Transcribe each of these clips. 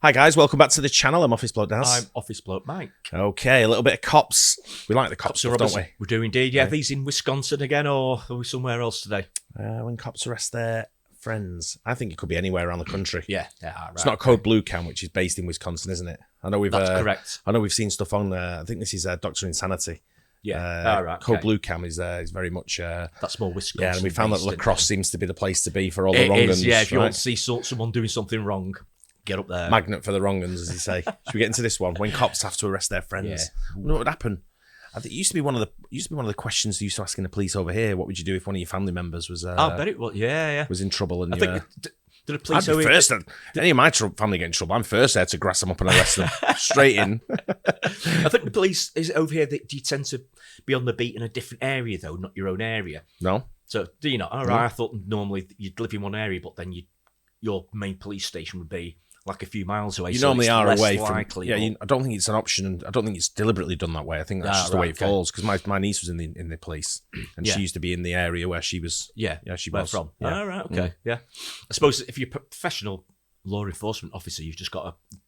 Hi guys, welcome back to the channel. I'm Office Bloke Daz. I'm Office Bloke Mike. Okay, a little bit of cops. We like the cops stuff, don't we? We do indeed. Yeah, Right. these in Wisconsin again, or are we somewhere else today? When cops arrest their friends. I think it could be anywhere around the country. Yeah, right. It's not Code Blue Cam, which is based in Wisconsin, isn't it? I know That's correct. I know we've seen stuff on. I think this is Dr. Insanity. Yeah, right. Code Blue Cam is very much. That's more Wisconsin. Yeah, and we found that lacrosse seems to be the place to be for all the wrong uns. Yeah, if you right? want to see someone doing something wrong, get up there. Magnet for the wrong uns, as you say. Should we get into this one? When cops have to arrest their friends, Yeah. I wonder what would happen. I think it used to be one of the questions they used to ask in the police over here. What would you do if one of your family members was? I bet it was. Yeah. Was in trouble, and I think did the police I'd be first. Did any of my family get in trouble? I'm first there to grass them up and arrest them straight in. I think the police is over here. Do you tend to be on the beat in a different area though, not your own area? No. So do you not? All right. I thought normally you'd live in one area, but then your main police station would be like a few miles away. You so normally it's are less away likely, from. Yeah, I don't think it's an option, and I don't think it's deliberately done that way. I think that's just the way it falls. Because my niece was in the police, and she used to be in the area where she was. Yeah, she where was from. Yeah. Right. Okay. Yeah. I suppose if you're a professional law enforcement officer, you've just got to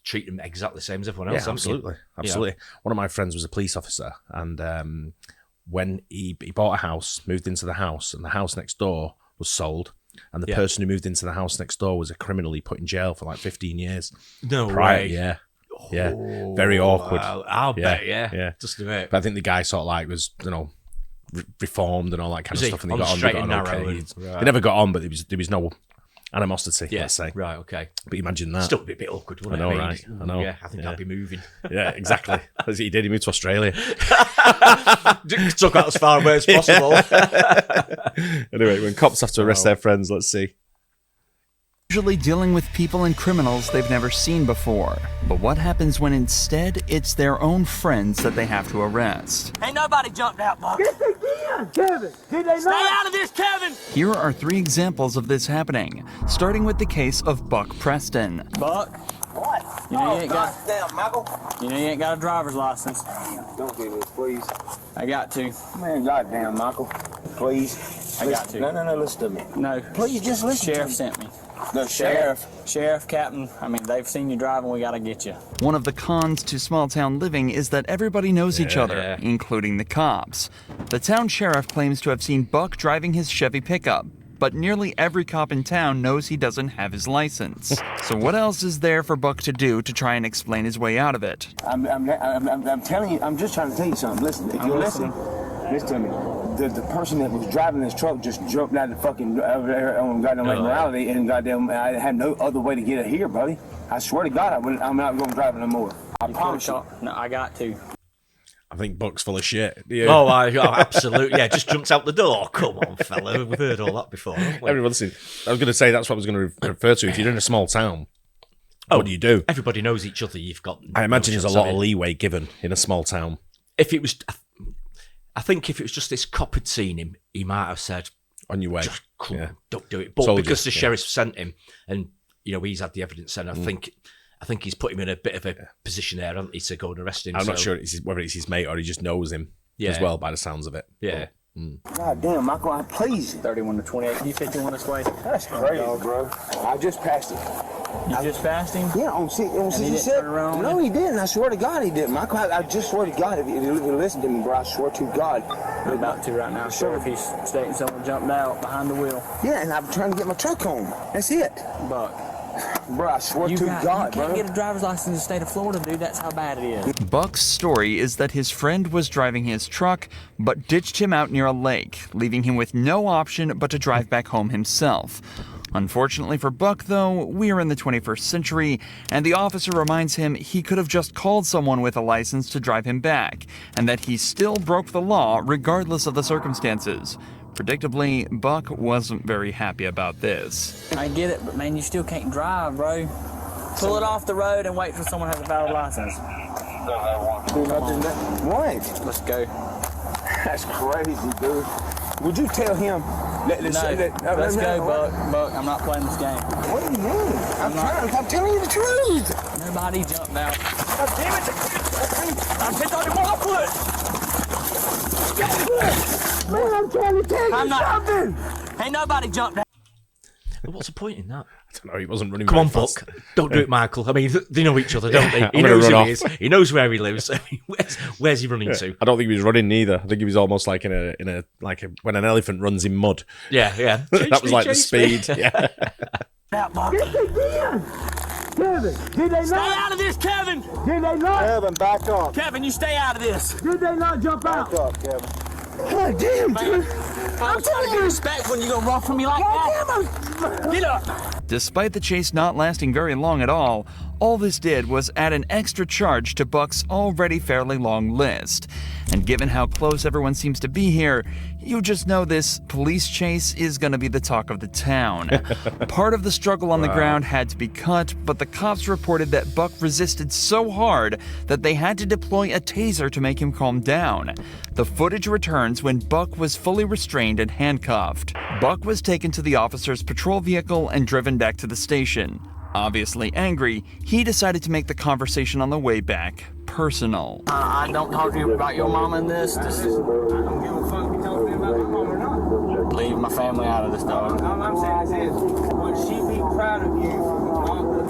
treat them exactly the same as everyone else. Yeah, absolutely. One of my friends was a police officer, and when he bought a house, moved into the house, and the house next door was sold. And the person who moved into the house next door was a criminal he put in jail for like 15 years. No way. Yeah. Yeah. Very awkward. I'll bet, yeah. Just do it. But I think the guy sort of like was, reformed and all that kind of stuff. And they got on, straight and narrow. Okay. They never got on, but there was no animosity, let's say. Right, okay. But imagine that. Still be a bit awkward, wouldn't I know, it? right? I know. Yeah, I think I'd be moving. Yeah, exactly. As he did. He moved to Australia. Took out as far away as possible. Anyway, when cops have to arrest their friends, let's see. Usually dealing with people and criminals they've never seen before. But what happens when instead it's their own friends that they have to arrest? Ain't nobody jumped out, Buck. Yes, they did, Kevin. Did they Stay not? out of this, Kevin. Here are 3 examples of this happening, starting with the case of Buck Preston. Buck, What? You know you ain't got- Damn, Michael. you know you ain't got a driver's license. Don't do this, please. I got to. Man, goddamn, Michael. Please. I got to. No, listen to me. No. Please, just listen Sheriff to me. sent me. The sheriff. Sheriff, captain, I mean, they've seen you driving, we gotta get you. One of the cons to small town living is that everybody knows each other, including the cops. The town sheriff claims to have seen Buck driving his Chevy pickup, but nearly every cop in town knows he doesn't have his license. So what else is there for Buck to do to try and explain his way out of it? I'm telling you, I'm just trying to tell you something. Listen, if you listen to me. The person that was driving this truck just jumped out of the fucking on goddamn Lake Morality, and goddamn, I had no other way to get it here, buddy. I swear to God, I'm not going to drive it no more. I promise you. No, I got to. I think Buck's full of shit. Yeah. Oh, absolutely. Yeah, just jumped out the door. Come on, fella. We've heard all that before, haven't we? Everyone's seen. I was going to say that's what I was going to refer to. If you're in a small town, what do you do? Everybody knows each other. You've got. I imagine there's a lot of leeway given in a small town. If it was, I think if it was just this cop had seen him, he might have said, On your way. just come on, don't do it. But because the sheriff sent him, and he's had the evidence, and I think he's put him in a bit of a position there, hasn't he, to go and arrest him. I'm not sure whether it's his mate or he just knows him as well by the sounds of it. Yeah. God damn, Michael, please. 31 to 28. You 51 this way? That's crazy, bro. I just passed it. You just passed him? Yeah, on he didn't 67. turn around? No, he didn't. I swear to God, he didn't. Michael, I just swear to God, if you listen to me, bro, I swear to God. I'm about to right now. Sure, if he's stating someone jumped out behind the wheel. Yeah, and I'm trying to get my truck home. That's it. Buck, Bro, I swear to God, you bro. can't get a driver's license in the state of Florida, dude. That's how bad it is. Buck's story is that his friend was driving his truck, but ditched him out near a lake, leaving him with no option but to drive back home himself. Unfortunately for Buck, though, we are in the 21st century, and the officer reminds him he could have just called someone with a license to drive him back, and that he still broke the law regardless of the circumstances. Predictably, Buck wasn't very happy about this. I get it, but man, you still can't drive, bro. Pull it off the road and wait till someone has a valid license. What? Let's go. That's crazy, dude. Would you tell him? Let's go, Buck. Buck, I'm not playing this game. What do you mean? I'm telling you the truth. Nobody jumped out. God damn it. I'm hit on the wall foot. Man, I'm trying to tell you I'm not- something. Ain't nobody jumped out. What's the point in that? I don't know. He wasn't running. Come on, very fast. Buck. Don't do it, Michael. I mean, they know each other, don't they? I'm He gonna knows who run he off. is. He knows where he lives. Where's he running to? I don't think he was running neither. I think he was almost like when an elephant runs in mud. Yeah. That was like the speed. Yeah. Kevin, did they Stay not? out of this, Kevin! Did they not? Kevin, back up. Kevin, you stay out of this. Did they not jump out? Back up, Kevin. God damn, dude. I'm trying to get respect when you gonna run from me like that. Get up. Despite the chase not lasting very long at all this did was add an extra charge to Buck's already fairly long list. And given how close everyone seems to be here, you just know this police chase is going to be the talk of the town. Part of the struggle on the ground had to be cut, but the cops reported that Buck resisted so hard that they had to deploy a taser to make him calm down. The footage returns when Buck was fully restrained and handcuffed. Buck was taken to the officer's patrol vehicle and driven back to the station. Obviously angry, he decided to make the conversation on the way back personal. I don't talk to you about your mom in this. This is. I don't give a fuck if you talk to me about my mom or not. Leave my family out of this, dog. All I'm saying is this. Would she be proud of you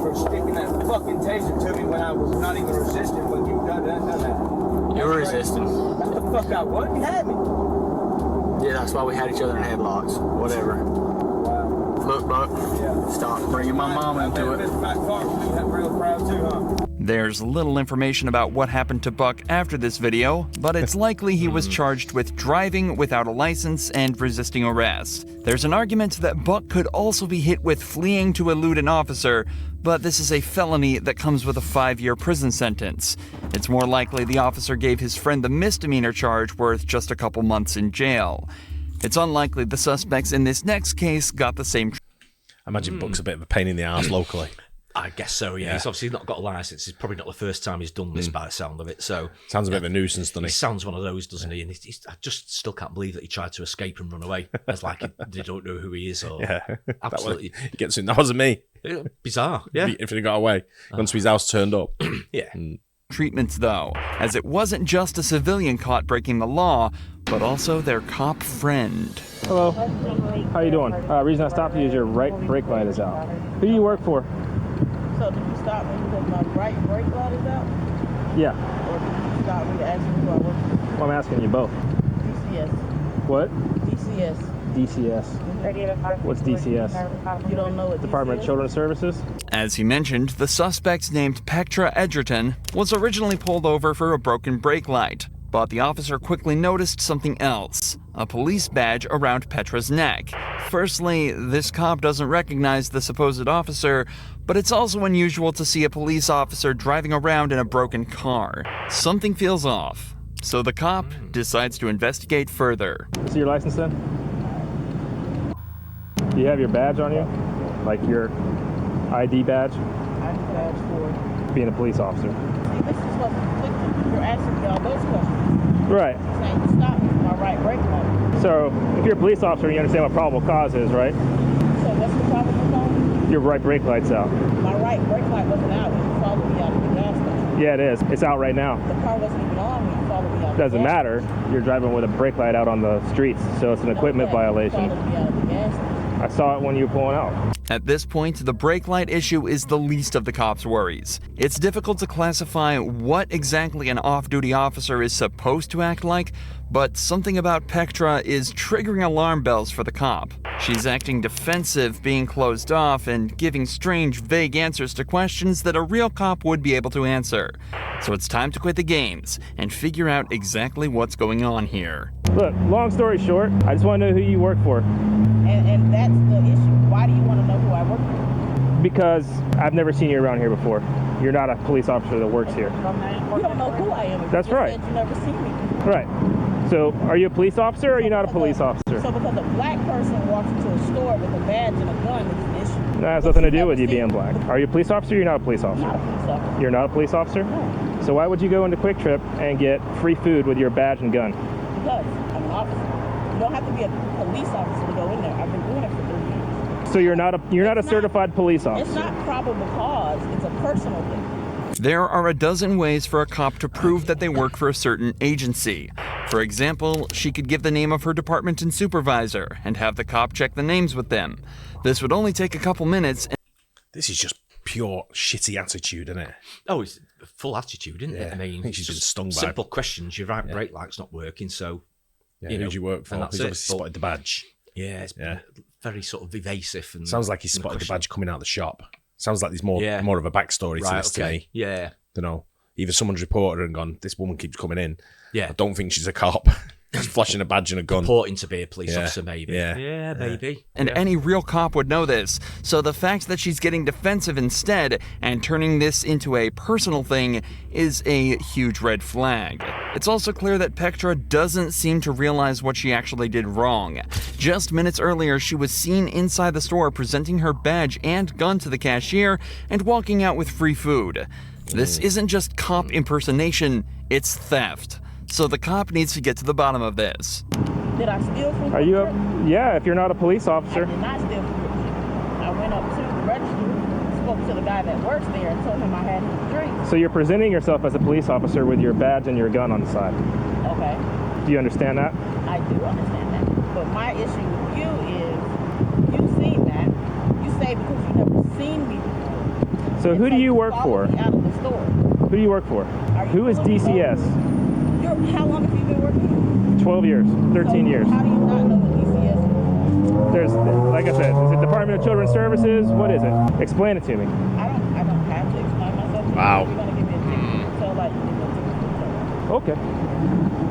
for sticking that fucking taser to me when I was not even resisting when you done that? You were resisting. What the fuck I was? You had me. Yeah, that's why we had each other in headlocks. Whatever. Look, Buck. Yeah. Stop bringing my mom into it. There's little information about what happened to Buck after this video, but it's likely he was charged with driving without a license and resisting arrest. There's an argument that Buck could also be hit with fleeing to elude an officer, but this is a felony that comes with a 5-year prison sentence. It's more likely the officer gave his friend the misdemeanor charge worth just a couple months in jail. It's unlikely the suspects in this next case got the same. I imagine Buck's a bit of a pain in the arse locally. I guess so, yeah. He's obviously not got a licence. It's probably not the first time he's done this by the sound of it. So Sounds a bit of a nuisance, doesn't he he? sounds one of those, doesn't he? And I just still can't believe that he tried to escape and run away. It's like they don't know who he is. Or absolutely. He gets in. That wasn't me. Bizarre, yeah. If he got away. Once his house turned up. Yeah. Treatments, though, as it wasn't just a civilian caught breaking the law, but also their cop friend. Hello. How you doing? Reason I stopped you is your right brake light is out. Who do you work for? So did you stop me because my right brake light is out? Yeah. Or did you stop me to ask me who I work for? Well, I'm asking you both. DCS. What? DCS. DCS. What's DCS? You don't know what Department DCS? of Children's Services? As he mentioned, the suspect named Petra Eaton was originally pulled over for a broken brake light, but the officer quickly noticed something else, a police badge around Petra's neck. Firstly, this cop doesn't recognize the supposed officer, but it's also unusual to see a police officer driving around in a broken car. Something feels off, so the cop decides to investigate further. See your license then? Do you have your badge on you? Like your ID badge? ID badge for. Being a police officer. See, this is what you're asking me all those questions. Right. Saying you stopped me for my right brake light. So, if you're a police officer, you understand what probable cause is, right? So what's the problem with that? Your right brake light's out. My right brake light wasn't out when you followed me out of the gas station. Yeah, it is. It's out right now. The car wasn't even on when you followed me out of the Doesn't gas matter. You're driving with a brake light out on the streets, so it's an equipment violation. You followed me out of the gas station. I saw it when you were pulling out. At this point, the brake light issue is the least of the cops' worries. It's difficult to classify what exactly an off-duty officer is supposed to act like, but something about Petra is triggering alarm bells for the cop. She's acting defensive, being closed off, and giving strange, vague answers to questions that a real cop would be able to answer. So it's time to quit the games and figure out exactly what's going on here. Look, long story short, I just want to know who you work for. And that's the issue. Why do you want to know who I work for? Because I've never seen you around here before. You're not a police officer that works here. You don't know who I am. If That's you right. Said you never seen me. Right. So, are you a police officer or are you not a police officer? So because a black person walks into a store with a badge and a gun, it's an issue. That has nothing to do with you being black. Are you a police officer or you're not a police officer? Not a police officer. You're not a police officer? No. So why would you go into Quick Trip and get free food with your badge and gun? Because I'm an officer. You don't have to be a police officer to go in there. I've been doing it for 3 years. So you're not a certified police officer. It's not probable cause. It's a personal thing. There are a dozen ways for a cop to prove that they work for a certain agency. For example, she could give the name of her department and supervisor and have the cop check the names with them. This would only take a couple minutes. This is just pure shitty attitude, isn't it? Oh, it's full attitude, isn't it? Yeah, I mean, I think she's been stung by simple questions. Your right brake light's not working, so who do you work for? and that's He's obviously spotted the badge. Yeah, it's very sort of evasive. And sounds like he spotted the badge coming out of the shop. Sounds like there's more of a backstory to this to me. Yeah. Don't know. Either someone's reported her and gone, this woman keeps coming in. Yeah. I don't think she's a cop. She's flashing a badge and a gun. Purporting to be a police officer, maybe. Yeah, maybe. And any real cop would know this. So the fact that she's getting defensive instead and turning this into a personal thing is a huge red flag. It's also clear that Petra doesn't seem to realize what she actually did wrong. Just minutes earlier, she was seen inside the store presenting her badge and gun to the cashier and walking out with free food. This isn't just cop impersonation, it's theft. So the cop needs to get to the bottom of this. Did I steal from Are you yeah, if you're not a police officer. I did not steal from Quick Trip. I went up to the register, spoke to the guy that works there and told him I had his drink. So you're presenting yourself as a police officer with your badge and your gun on the side. Okay. Do you understand that? I do understand that. But my issue with you is you've seen that. You say because you never seen me before. So who do you work for? Me out of the store. Who do you work for? Who is DCS? How long have you been working? 12 years, 13 years. How do you not know what DCS is? There's, like I said, is it Department of Children's Services? What is it? Explain it to me. I don't have to explain myself. Wow. You're gonna give me a ticket. So like, Okay.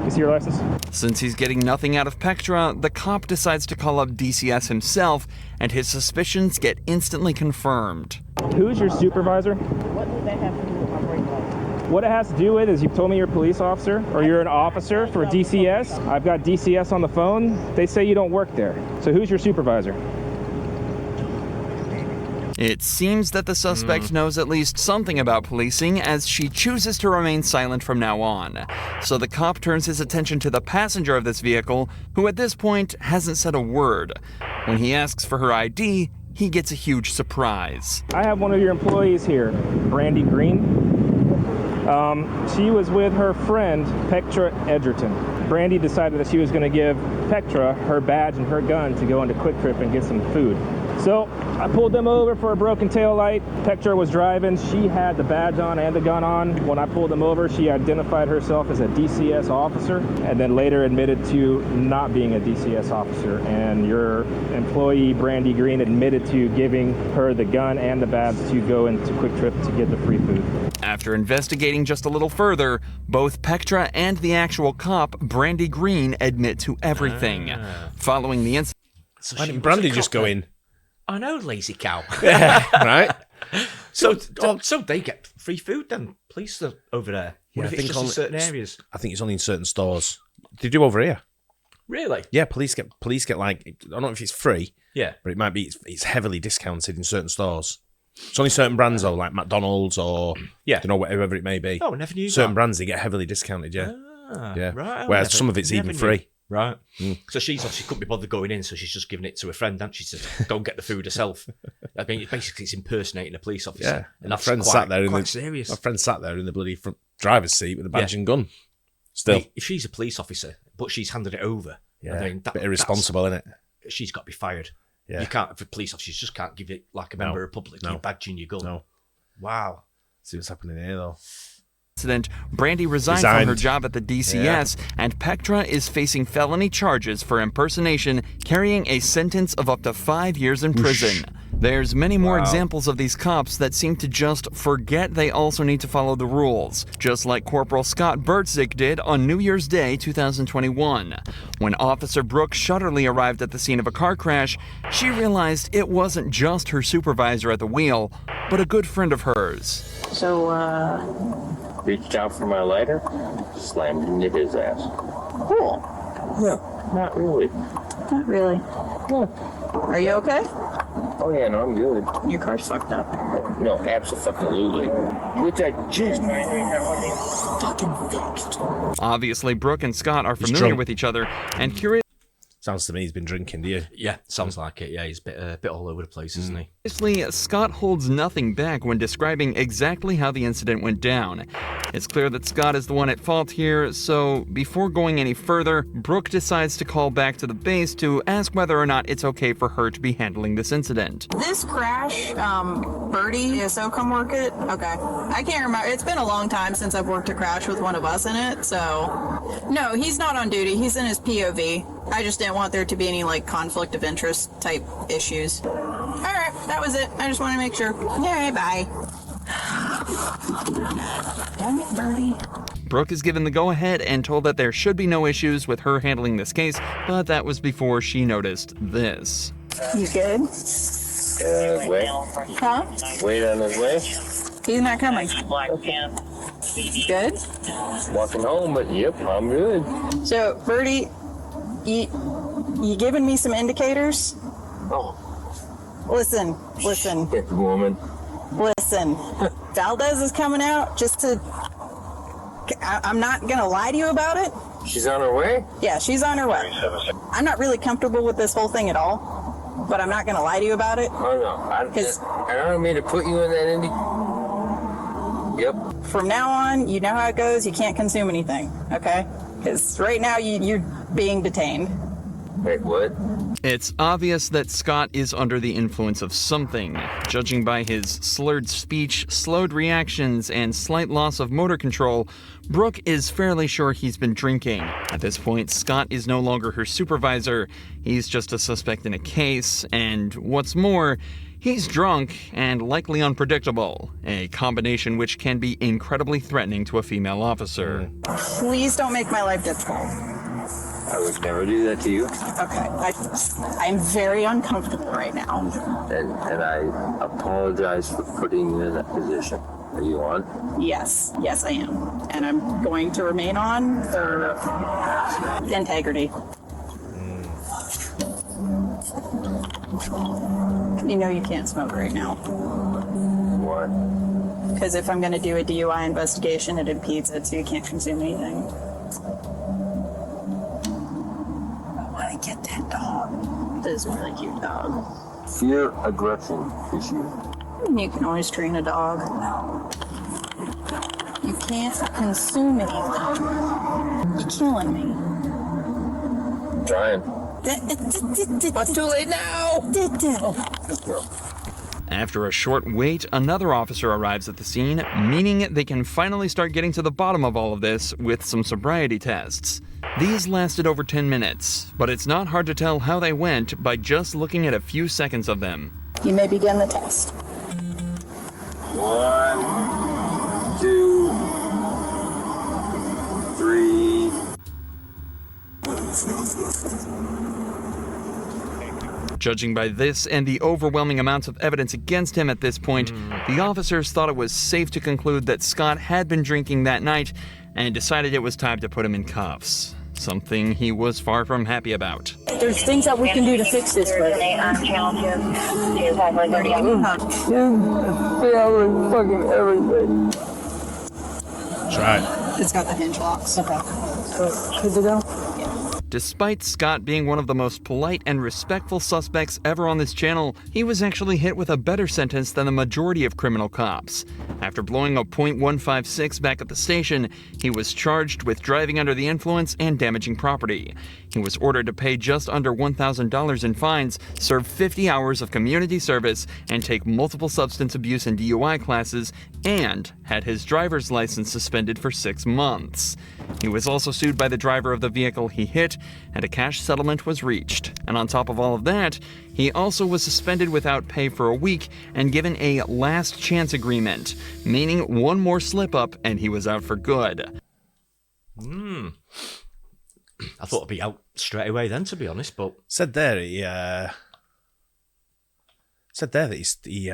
You see your license? Since he's getting nothing out of Petra, the cop decides to call up DCS himself, and his suspicions get instantly confirmed. Who's your supervisor? what does that have to do with my brake light? What it has to do with is you've told me you're a police officer or you're an officer for DCS. I've got DCS on the phone. They say you don't work there. So who's your supervisor? It seems that the suspect knows at least something about policing, as she chooses to remain silent from now on. So the cop turns his attention to the passenger of this vehicle, who at this point hasn't said a word. When he asks for her ID, he gets a huge surprise. I have one of your employees here, Brandy Green. She was with her friend, Petra Eaton. Brandy decided that she was going to give Petra her badge and her gun to go into Quick Trip and get some food. So I pulled them over for a broken tail light. Petra was driving. She had the badge on and the gun on. When I pulled them over, she identified herself as a DCS officer and then later admitted to not being a DCS officer. And your employee, Brandy Green, admitted to giving her the gun and the badge to go into Quick Trip to get the free food. After investigating just a little further, both Petra and the actual cop, Brandy Green, admit to everything. Following the incident... So Why didn't Brandy just go in? I know, lazy cow. Right? So they get free food then? Police are over there. What if it's just in certain areas? I think it's only in certain stores. They do over here. Really? Yeah, police get like, I don't know if it's free. Yeah. But it might be, it's heavily discounted in certain stores. It's only certain brands though, like McDonald's or whatever it may be. Oh, I never knew certain that. brands they get heavily discounted. Yeah. Yeah. Right. Whereas some of it's even free. Right. So she couldn't be bothered going in, so she's just giving it to a friend, and she said, "Don't get the food herself." I mean, basically, it's impersonating a police officer. Yeah. And that's friend quite, sat there quite serious. My friend sat there in the bloody front driver's seat with a badge and gun. Still, if she's a police officer, but she's handed it over, yeah, I mean, bit irresponsible, isn't it? She's got to be fired. Yeah. You can't, for police officers, you just can't give it like a member of the public. Your badge and your gun. No. Wow. See what's happening here though. Brandy resigned from her job at the DCS, and Petra is facing felony charges for impersonation, carrying a sentence of up to 5 years in prison. There's many more examples of these cops that seem to just forget they also need to follow the rules, just like Corporal Scott Bertzik did on New Year's Day 2021. When Officer Brooke Shutterly arrived at the scene of a car crash, she realized it wasn't just her supervisor at the wheel, but a good friend of hers. So, reached out for my lighter, slammed into his ass. Cool. No, not really. Not really. No. Are you okay? Oh yeah, no, I'm good. Your car's fucked up. No, absolutely. Which I just fucking fixed. Obviously, Brooke and Scott are familiar with each other and curious. Sounds to me he's been drinking, do you? Yeah, sounds like it. Yeah, he's a bit all over the place, isn't he? Obviously, Scott holds nothing back when describing exactly how the incident went down. It's clear that Scott is the one at fault here, so before going any further, Brooke decides to call back to the base to ask whether or not it's okay for her to be handling this incident. This crash, Birdie, so come work it? Okay. I can't remember. It's been a long time since I've worked a crash with one of us in it, so... No, he's not on duty. He's in his POV. I just didn't want there to be any, like, conflict of interest type issues. All right, that was it. I just want to make sure. Yeah, bye. Dang it, Birdie. Brooke is given the go-ahead and told that there should be no issues with her handling this case, but that was before she noticed this. You good? Wait. Huh? Wait on his way. He's not coming. Good? Walking home, but yep, I'm good. So, Birdie, you giving me some indicators? Oh. Listen. Get the woman. Listen. Valdez is coming out just to... I'm not going to lie to you about it. She's on her way? Yeah, she's on her way. I'm not really comfortable with this whole thing at all, but I'm not going to lie to you about it. Oh, no. I don't mean to put you in that Indy. Yep. From now on, you know how it goes. You can't consume anything, okay? Because right now you're being detained. Wait, what? It's obvious that Scott is under the influence of something. Judging by his slurred speech, slowed reactions, and slight loss of motor control, Brooke is fairly sure he's been drinking. At this point, Scott is no longer her supervisor. He's just a suspect in a case, and what's more, he's drunk and likely unpredictable, a combination which can be incredibly threatening to a female officer. Please don't make my life difficult. I would never do that to you. Okay, I'm very uncomfortable right now. And I apologize for putting you in that position. Are you on? Yes, I am. And I'm going to remain on for integrity. You know you can't smoke right now. Why? Because if I'm going to do a DUI investigation, it impedes it, so you can't consume anything. Get that dog. This is a really cute dog. Fear aggression issue. You can always train a dog. You can't consume anything. You're killing me. I'm trying. But too late now. Let's go. After a short wait, another officer arrives at the scene, meaning they can finally start getting to the bottom of all of this with some sobriety tests. These lasted over 10 minutes, but it's not hard to tell how they went by just looking at a few seconds of them. You may begin the test. 1, 2, 3. Judging by this and the overwhelming amounts of evidence against him at this point, the officers thought it was safe to conclude that Scott had been drinking that night and decided it was time to put him in cuffs. Something he was far from happy about. There's things that we can do to fix this, but... Fucking everything. That's right. It's got the hinge locks. Okay. Good to go? Despite Scott being one of the most polite and respectful suspects ever on this channel, he was actually hit with a better sentence than the majority of criminal cops. After blowing a .156 back at the station, he was charged with driving under the influence and damaging property. He was ordered to pay just under $1,000 in fines, serve 50 hours of community service, and take multiple substance abuse and DUI classes, and had his driver's license suspended for 6 months. He was also sued by the driver of the vehicle he hit, and a cash settlement was reached. And on top of all of that, he also was suspended without pay for a week and given a last chance agreement, meaning one more slip up and he was out for good. I thought it'd be out straight away then, to be honest, but... Said there that he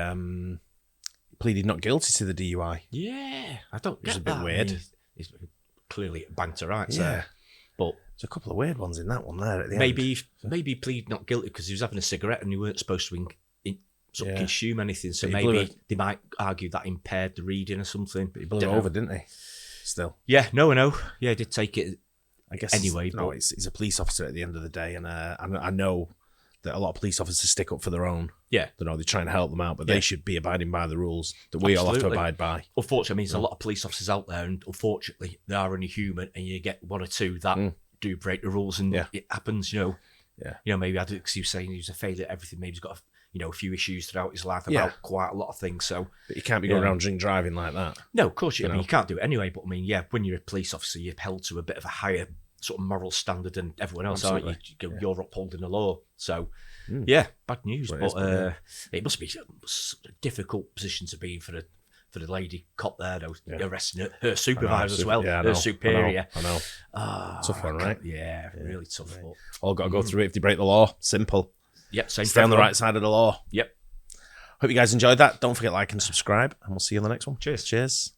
pleaded not guilty to the DUI. Yeah, I don't get It's a bit that. weird. I mean, he's clearly banked to rights Yeah. there. But there's a couple of weird ones in that one there at the maybe end. he pleaded not guilty because he was having a cigarette and you weren't supposed to consume anything. So But he blew maybe they might argue that impaired the reading or something. But he blew it over, didn't he? Still. Yeah, no, I know. Yeah, he did take it I guess anyway. He's a police officer at the end of the day, and I know that a lot of police officers stick up for their own. Yeah. They're trying to help them out, but they should be abiding by the rules that we all have to abide by. Unfortunately, I mean, there's a lot of police officers out there, and unfortunately, they are only human, and you get one or two that do break the rules, and it happens, Yeah. Maybe because he was saying he was a failure at everything. Maybe he's got a few issues throughout his life about quite a lot of things. So, but you can't be going around drink driving like that. No, of course you. I mean, you can't do it anyway. But I mean, when you're a police officer, you're held to a bit of a higher sort of moral standard than everyone else, aren't you? You're upholding the law. So, bad news. But it must be a difficult position to be in for the lady cop there, though, arresting her supervisor as well, her superior. I know. Tough one, right? Yeah, really tough. But, all got to go through it if they break the law. Simple. Yep, same. Stay on the right side of the law. Yep. Hope you guys enjoyed that. Don't forget to like and subscribe, and we'll see you in the next one. Cheers. Cheers.